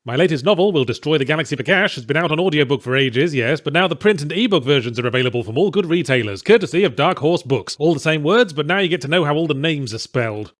My latest novel, Will Destroy the Galaxy for Cash, has been out on audiobook for ages, yes, but now the print and ebook versions are available from all good retailers, courtesy of Dark Horse Books. All the same words, but now you get to know how all the names are spelled.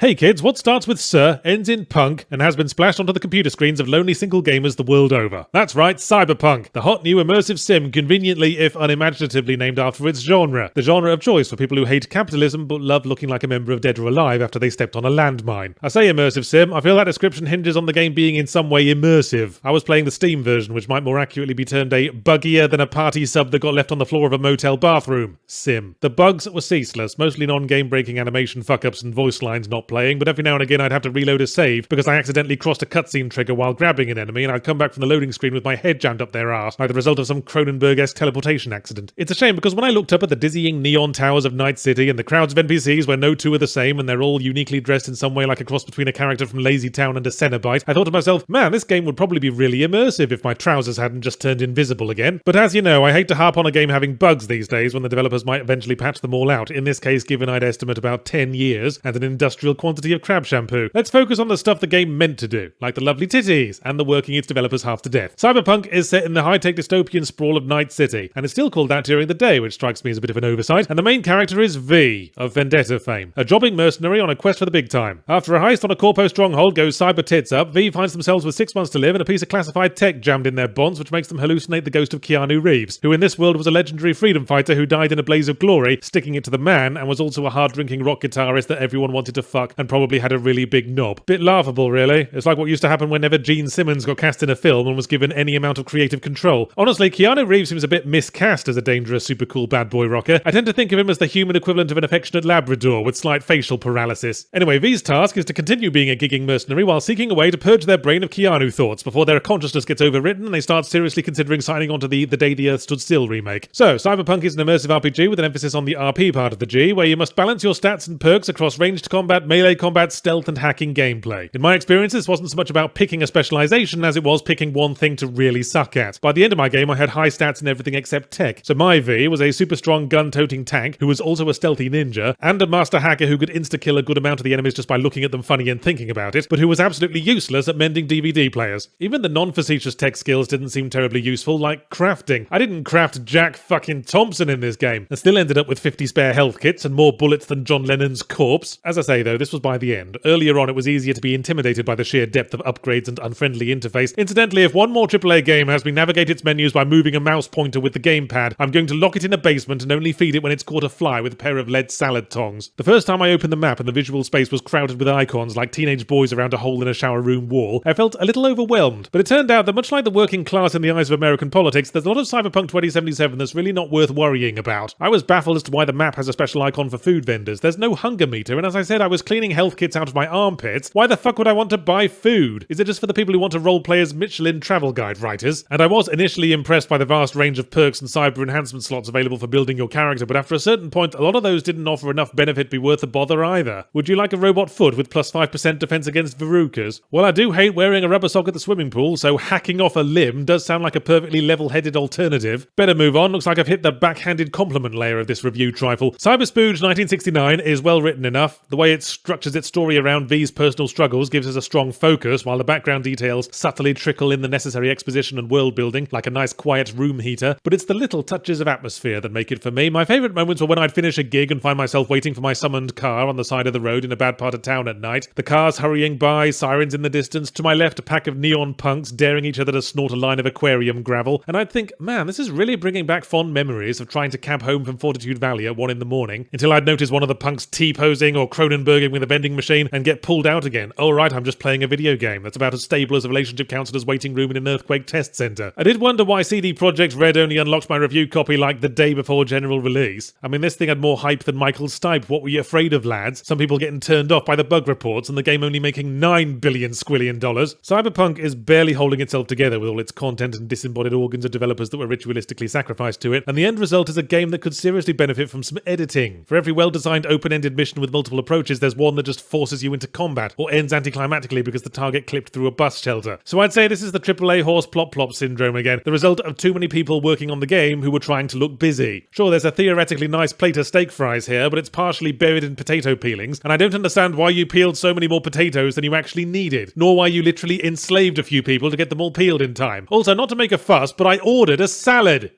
Hey kids, what starts with Sir, ends in punk, and has been splashed onto the computer screens of lonely single gamers the world over? That's right, Cyberpunk, the hot new immersive sim conveniently, if unimaginatively, named after its genre. The genre of choice for people who hate capitalism but love looking like a member of Dead or Alive after they stepped on a landmine. I say immersive sim, I feel that description hinges on the game being in some way immersive. I was playing the Steam version, which might more accurately be termed a buggier than a party sub that got left on the floor of a motel bathroom sim. The bugs were ceaseless, mostly non-game breaking animation fuck-ups and voice lines not playing, but every now and again I'd have to reload a save because I accidentally crossed a cutscene trigger while grabbing an enemy, and I'd come back from the loading screen with my head jammed up their arse, like the result of some Cronenberg-esque teleportation accident. It's a shame because when I looked up at the dizzying neon towers of Night City and the crowds of NPCs where no two are the same and they're all uniquely dressed in some way like a cross between a character from Lazy Town and a Cenobite, I thought to myself, man, this game would probably be really immersive if my trousers hadn't just turned invisible again. But as you know, I hate to harp on a game having bugs these days when the developers might eventually patch them all out, in this case given I'd estimate about 10 years and an industrial quantity of crab shampoo. Let's focus on the stuff the game meant to do, like the lovely titties, and the working its developers half to death. Cyberpunk is set in the high-tech dystopian sprawl of Night City, and it's still called that during the day, which strikes me as a bit of an oversight, and the main character is V, of Vendetta fame, a jobbing mercenary on a quest for the big time. After a heist on a corpo stronghold goes cyber tits up, V finds themselves with 6 months to live and a piece of classified tech jammed in their bonds, which makes them hallucinate the ghost of Keanu Reeves, who in this world was a legendary freedom fighter who died in a blaze of glory, sticking it to the man, and was also a hard-drinking rock guitarist that everyone wanted to fuck and probably had a really big knob. Bit laughable, really. It's like what used to happen whenever Gene Simmons got cast in a film and was given any amount of creative control. Honestly, Keanu Reeves seems a bit miscast as a dangerous, super cool bad boy rocker. I tend to think of him as the human equivalent of an affectionate Labrador with slight facial paralysis. Anyway, V's task is to continue being a gigging mercenary while seeking a way to purge their brain of Keanu thoughts before their consciousness gets overwritten and they start seriously considering signing on to the Day the Earth Stood Still remake. So, Cyberpunk is an immersive RPG with an emphasis on the RP part of the G, where you must balance your stats and perks across ranged combat, melee combat, stealth, and hacking gameplay. In my experience, this wasn't so much about picking a specialization as it was picking one thing to really suck at. By the end of my game, I had high stats in everything except tech. So my V was a super strong gun-toting tank who was also a stealthy ninja, and a master hacker who could insta-kill a good amount of the enemies just by looking at them funny and thinking about it, but who was absolutely useless at mending DVD players. Even the non-facetious tech skills didn't seem terribly useful, like crafting. I didn't craft Jack fucking Thompson in this game, and still ended up with 50 spare health kits and more bullets than John Lennon's corpse. As I say though, this was by the end. Earlier on it was easier to be intimidated by the sheer depth of upgrades and unfriendly interface. Incidentally, if one more AAA game has me navigate its menus by moving a mouse pointer with the gamepad, I'm going to lock it in a basement and only feed it when it's caught a fly with a pair of lead salad tongs. The first time I opened the map and the visual space was crowded with icons like teenage boys around a hole in a shower room wall, I felt a little overwhelmed. But it turned out that much like the working class in the eyes of American politics, there's a lot of Cyberpunk 2077 that's really not worth worrying about. I was baffled as to why the map has a special icon for food vendors. There's no hunger meter, and as I said, I was cleaning health kits out of my armpits. Why the fuck would I want to buy food? Is it just for the people who want to roleplay as Michelin travel guide writers? And I was initially impressed by the vast range of perks and cyber enhancement slots available for building your character, but after a certain point, a lot of those didn't offer enough benefit to be worth the bother either. Would you like a robot foot with plus 5% defense against verrucas? Well, I do hate wearing a rubber sock at the swimming pool, so hacking off a limb does sound like a perfectly level-headed alternative. Better move on, looks like I've hit the backhanded compliment layer of this review trifle. Cyberspooge 1969 is well written enough. The way it structures its story around V's personal struggles gives us a strong focus, while the background details subtly trickle in the necessary exposition and world building, like a nice quiet room heater. But it's the little touches of atmosphere that make it for me. My favourite moments were when I'd finish a gig and find myself waiting for my summoned car on the side of the road in a bad part of town at night. The cars hurrying by, sirens in the distance, to my left a pack of neon punks daring each other to snort a line of aquarium gravel, and I'd think, man, this is really bringing back fond memories of trying to cab home from Fortitude Valley at 1 a.m, until I'd notice one of the punks T-posing or Cronenberging with a vending machine and get pulled out again. Oh right, I'm just playing a video game that's about as stable as a relationship counselor's waiting room in an earthquake test centre. I did wonder why CD Projekt Red only unlocked my review copy like the day before general release. I mean, this thing had more hype than Michael Stipe. What were you afraid of, lads? Some people getting turned off by the bug reports and the game only making $9 billion squillion. Cyberpunk is barely holding itself together with all its content and disembodied organs of developers that were ritualistically sacrificed to it, and the end result is a game that could seriously benefit from some editing. For every well-designed open-ended mission with multiple approaches, there's one that just forces you into combat, or ends anticlimactically because the target clipped through a bus shelter. So I'd say this is the AAA horse plop plop syndrome again, the result of too many people working on the game who were trying to look busy. Sure, there's a theoretically nice plate of steak fries here, but it's partially buried in potato peelings, and I don't understand why you peeled so many more potatoes than you actually needed, nor why you literally enslaved a few people to get them all peeled in time. Also, not to make a fuss, but I ordered a salad!